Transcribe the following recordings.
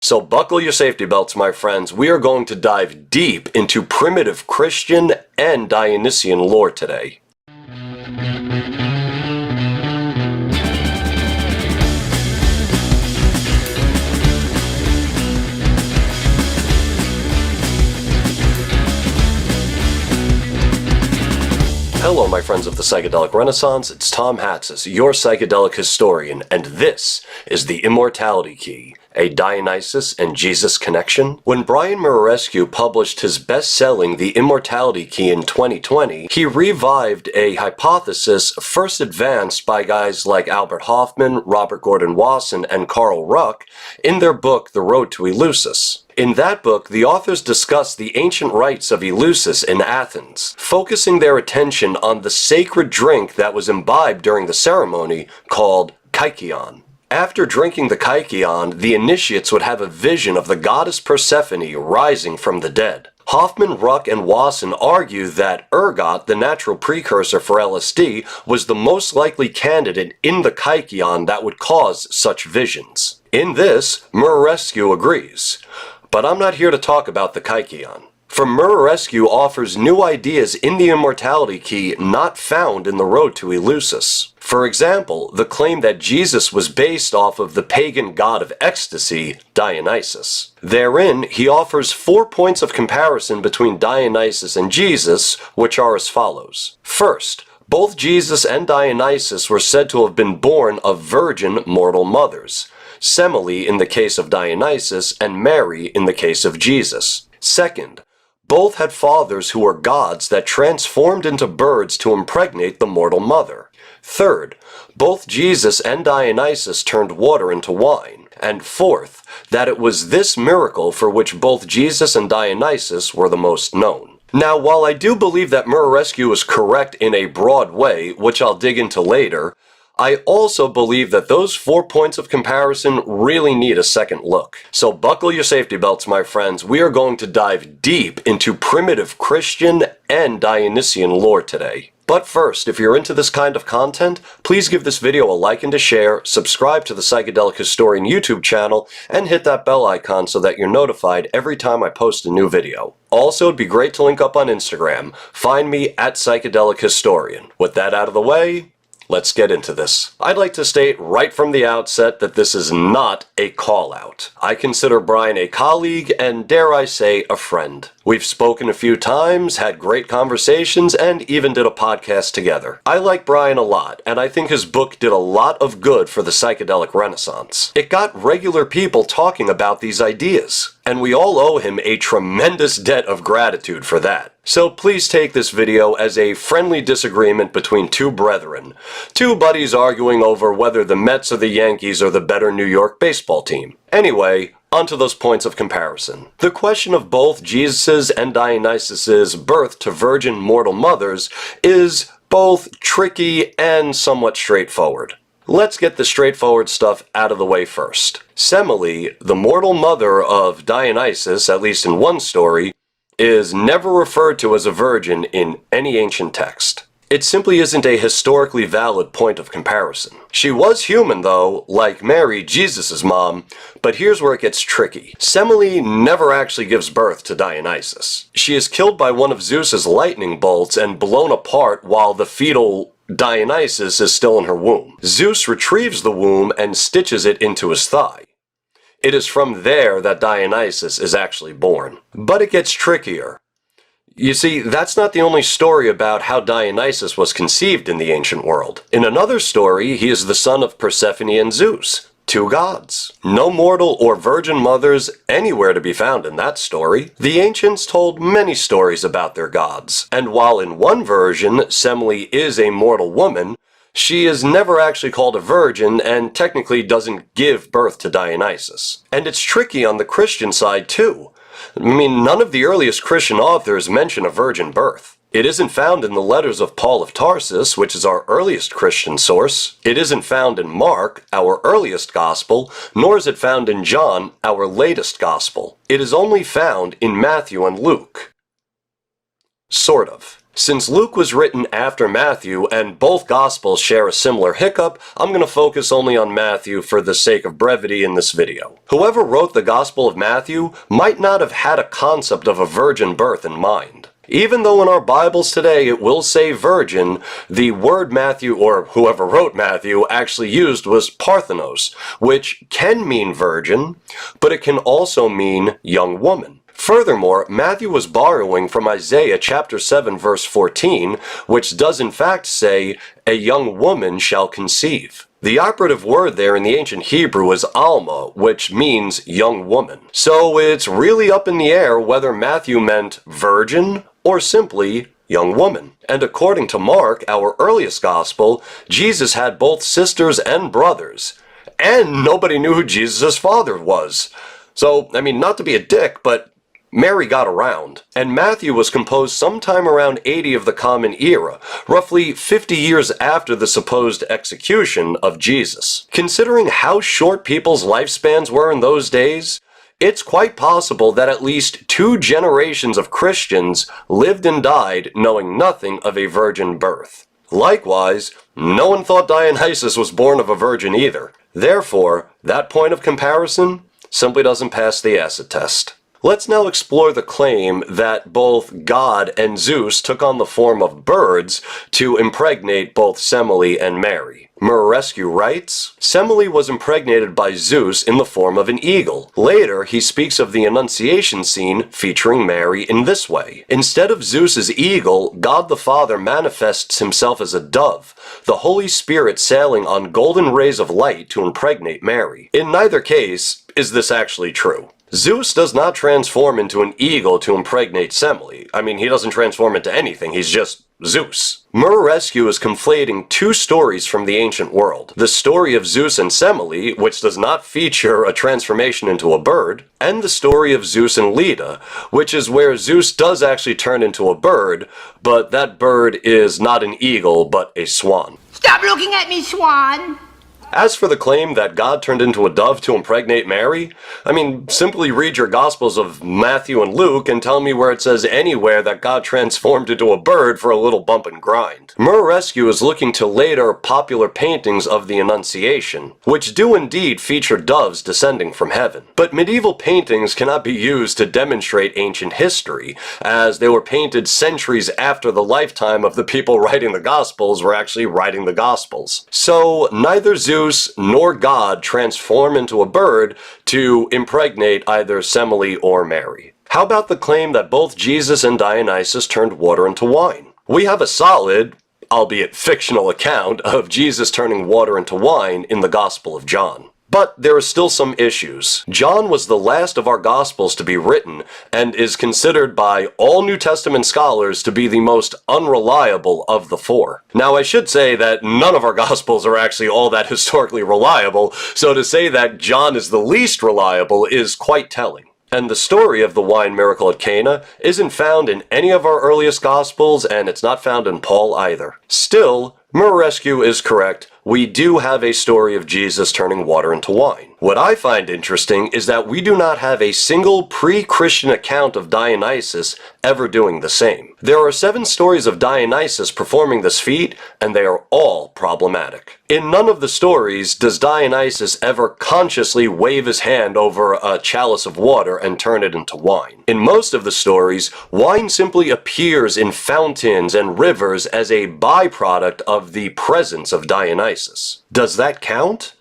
So buckle your safety belts, my friends. We are going to dive deep into primitive Christian and Dionysian lore today. Hello, my friends of the Psychedelic Renaissance. It's Tom Hatsis, your psychedelic historian, and this is the Immortality Key, a Dionysus and Jesus connection. When Brian Muraresku published his best-selling The Immortality Key in 2020, he revived a hypothesis first advanced by guys like Albert Hofmann, Robert Gordon Wasson, and Carl Ruck in their book The Road to Eleusis. In that book, the authors discuss the ancient rites of Eleusis in Athens, focusing their attention on the sacred drink that was imbibed during the ceremony called kykeon. After drinking the kykeon, the initiates would have a vision of the goddess Persephone rising from the dead. Hofmann, Ruck, and Wasson argue that ergot, the natural precursor for LSD, was the most likely candidate in the kykeon that would cause such visions. In this, Muraresku agrees. But I'm not here to talk about the kykeon. For Muraresku offers new ideas in the Immortality Key not found in the Road to Eleusis. For example, the claim that Jesus was based off of the pagan god of ecstasy, Dionysus. Therein, he offers 4 points of comparison between Dionysus and Jesus, which are as follows. First, both Jesus and Dionysus were said to have been born of virgin mortal mothers. Semele in the case of Dionysus, and Mary in the case of Jesus. Second, both had fathers who were gods that transformed into birds to impregnate the mortal mother. Third, both Jesus and Dionysus turned water into wine. And fourth, that it was this miracle for which both Jesus and Dionysus were the most known. Now, while I do believe that Muraresku is correct in a broad way, which I'll dig into later, I also believe that those 4 points of comparison really need a second look. So buckle your safety belts, my friends. We are going to dive deep into primitive Christian and Dionysian lore today. But first, if you're into this kind of content, please give this video a like and a share, subscribe to the Psychedelic Historian YouTube channel, and hit that bell icon so that you're notified every time I post a new video. Also, it'd be great to link up on Instagram. Find me at Psychedelic Historian. With that out of the way, let's get into this. I'd like to state right from the outset that this is not a call-out. I consider Brian a colleague and, dare I say, a friend. We've spoken a few times, had great conversations, and even did a podcast together. I like Brian a lot, and I think his book did a lot of good for the psychedelic renaissance. It got regular people talking about these ideas, and we all owe him a tremendous debt of gratitude for that. So please take this video as a friendly disagreement between two brethren, two buddies arguing over whether the Mets or the Yankees are the better New York baseball team. Anyway, onto those points of comparison. The question of both Jesus' and Dionysus' birth to virgin mortal mothers is both tricky and somewhat straightforward. Let's get the straightforward stuff out of the way first. Semele, the mortal mother of Dionysus, at least in one story, is never referred to as a virgin in any ancient text. It simply isn't a historically valid point of comparison. She was human though, like Mary, Jesus' mom, but here's where it gets tricky. Semele never actually gives birth to Dionysus. She is killed by one of Zeus's lightning bolts and blown apart while the fetal Dionysus is still in her womb. Zeus retrieves the womb and stitches it into his thigh. It is from there that Dionysus is actually born. But it gets trickier. You see, that's not the only story about how Dionysus was conceived in the ancient world. In another story, he is the son of Persephone and Zeus, two gods. No mortal or virgin mothers anywhere to be found in that story. The ancients told many stories about their gods, and while in one version, Semele is a mortal woman, she is never actually called a virgin and technically doesn't give birth to Dionysus. And it's tricky on the Christian side too. I mean, none of the earliest Christian authors mention a virgin birth. It isn't found in the letters of Paul of Tarsus, which is our earliest Christian source. It isn't found in Mark, our earliest gospel, nor is it found in John, our latest gospel. It is only found in Matthew and Luke. Sort of. Since Luke was written after Matthew and both Gospels share a similar hiccup, I'm going to focus only on Matthew for the sake of brevity in this video. Whoever wrote the Gospel of Matthew might not have had a concept of a virgin birth in mind. Even though in our Bibles today it will say virgin, the word Matthew, or whoever wrote Matthew, actually used was parthenos, which can mean virgin, but it can also mean young woman. Furthermore, Matthew was borrowing from Isaiah chapter 7 verse 14, which does in fact say, "A young woman shall conceive." The operative word there in the ancient Hebrew is alma, which means young woman. So it's really up in the air whether Matthew meant virgin or simply young woman. And according to Mark, our earliest gospel, Jesus had both sisters and brothers, and nobody knew who Jesus' father was. So, I mean, not to be a dick, but Mary got around, and Matthew was composed sometime around 80 of the Common Era, roughly 50 years after the supposed execution of Jesus. Considering how short people's lifespans were in those days, it's quite possible that at least 2 generations of Christians lived and died knowing nothing of a virgin birth. Likewise, no one thought Dionysus was born of a virgin either. Therefore, that point of comparison simply doesn't pass the acid test. Let's now explore the claim that both God and Zeus took on the form of birds to impregnate both Semele and Mary. Muraresku writes, Semele was impregnated by Zeus in the form of an eagle. Later, he speaks of the Annunciation scene featuring Mary in this way. Instead of Zeus's eagle, God the Father manifests himself as a dove, the Holy Spirit sailing on golden rays of light to impregnate Mary. In neither case is this actually true. Zeus does not transform into an eagle to impregnate Semele. I mean, he doesn't transform into anything, he's just Zeus. Muraresku is conflating 2 stories from the ancient world. The story of Zeus and Semele, which does not feature a transformation into a bird, and the story of Zeus and Leda, which is where Zeus does actually turn into a bird, but that bird is not an eagle, but a swan. Stop looking at me, swan! As for the claim that God turned into a dove to impregnate Mary, I mean, simply read your Gospels of Matthew and Luke and tell me where it says anywhere that God transformed into a bird for a little bump and grind. Muraresku is looking to later popular paintings of the Annunciation, which do indeed feature doves descending from heaven. But medieval paintings cannot be used to demonstrate ancient history, as they were painted centuries after the lifetime of the people writing the Gospels were actually writing the Gospels. So neither Zeus nor God transform into a bird to impregnate either Semele or Mary. How about the claim that both Jesus and Dionysus turned water into wine? We have a solid, albeit fictional, account of Jesus turning water into wine in the Gospel of John. But there are still some issues. John was the last of our Gospels to be written, and is considered by all New Testament scholars to be the most unreliable of the 4. Now, I should say that none of our Gospels are actually all that historically reliable, so to say that John is the least reliable is quite telling. And the story of the wine miracle at Cana isn't found in any of our earliest Gospels, and it's not found in Paul either. Still, Muraresku is correct. We do have a story of Jesus turning water into wine. What I find interesting is that we do not have a single pre-Christian account of Dionysus ever doing the same. There are 7 stories of Dionysus performing this feat, and they are all problematic. In none of the stories does Dionysus ever consciously wave his hand over a chalice of water and turn it into wine. In most of the stories, wine simply appears in fountains and rivers as a byproduct of the presence of Dionysus. Does that count?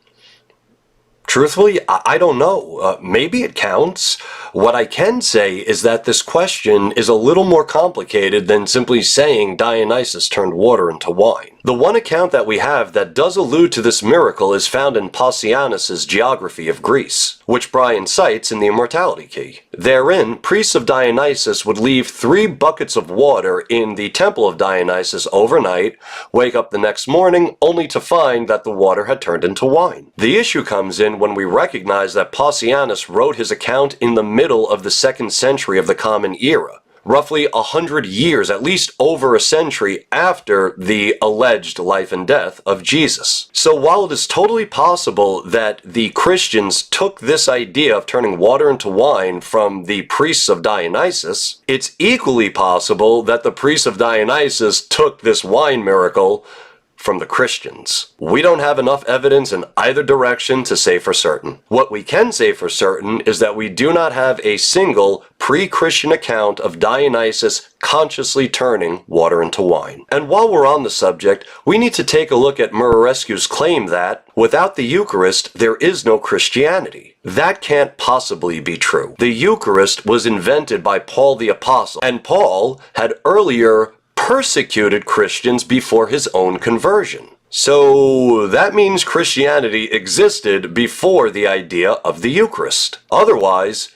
Truthfully, I don't know. Maybe it counts. What I can say is that this question is a little more complicated than simply saying Dionysus turned water into wine. The one account that we have that does allude to this miracle is found in Pausanias' Geography of Greece, which Brian cites in the Immortality Key. Therein, priests of Dionysus would leave 3 buckets of water in the temple of Dionysus overnight, wake up the next morning only to find that the water had turned into wine. The issue comes in when we recognize that Pausanias wrote his account in the middle of the 2nd century of the Common Era, roughly 100 years, at least over a century after the alleged life and death of Jesus. So while it is totally possible that the Christians took this idea of turning water into wine from the priests of Dionysus, it's equally possible that the priests of Dionysus took this wine miracle from the Christians. We don't have enough evidence in either direction to say for certain. What we can say for certain is that we do not have a single pre-Christian account of Dionysus consciously turning water into wine. And while we're on the subject, we need to take a look at Muraresku's claim that without the Eucharist, there is no Christianity. That can't possibly be true. The Eucharist was invented by Paul the Apostle, and Paul had earlier persecuted Christians before his own conversion. So that means Christianity existed before the idea of the Eucharist. Otherwise,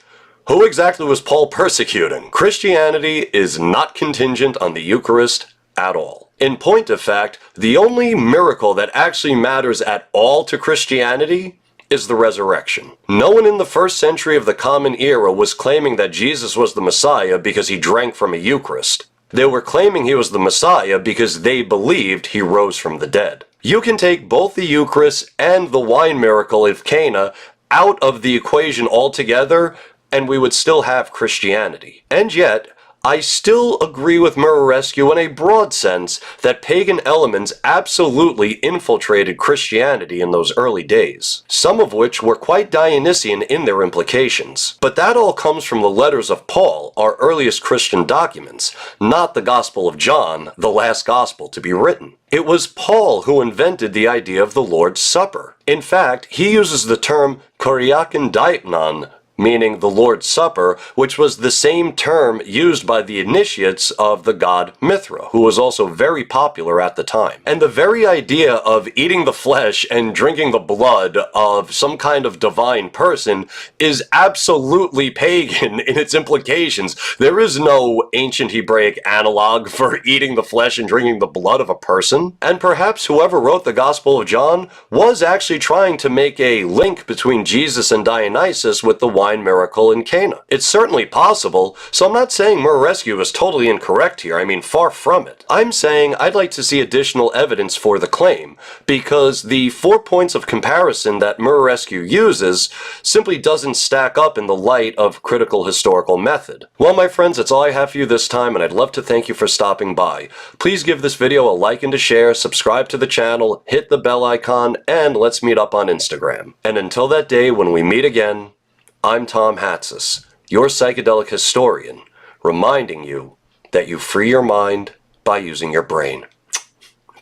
who exactly was Paul persecuting? Christianity is not contingent on the Eucharist at all. In point of fact, the only miracle that actually matters at all to Christianity is the resurrection. No one in the first century of the Common Era was claiming that Jesus was the Messiah because he drank from a Eucharist. They were claiming he was the Messiah because they believed he rose from the dead. You can take both the Eucharist and the wine miracle of Cana out of the equation altogether, and we would still have Christianity. And yet, I still agree with Muraresku in a broad sense that pagan elements absolutely infiltrated Christianity in those early days, some of which were quite Dionysian in their implications. But that all comes from the letters of Paul, our earliest Christian documents, not the Gospel of John, the last gospel to be written. It was Paul who invented the idea of the Lord's Supper. In fact, he uses the term Kyriakon Dietnon, meaning the Lord's Supper, which was the same term used by the initiates of the god Mithra, who was also very popular at the time. And the very idea of eating the flesh and drinking the blood of some kind of divine person is absolutely pagan in its implications. There is no ancient Hebraic analog for eating the flesh and drinking the blood of a person. And perhaps whoever wrote the Gospel of John was actually trying to make a link between Jesus and Dionysus with the wine miracle in Cana. It's certainly possible, so I'm not saying Muraresku is totally incorrect here. I mean, far from it. I'm saying I'd like to see additional evidence for the claim, because the 4 points of comparison that Muraresku uses simply doesn't stack up in the light of critical historical method. Well, my friends, that's all I have for you this time, and I'd love to thank you for stopping by. Please give this video a like and a share, subscribe to the channel, hit the bell icon, and let's meet up on Instagram. And until that day when we meet again, I'm Tom Hatsis, your psychedelic historian, reminding you that you free your mind by using your brain.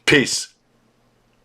Peace.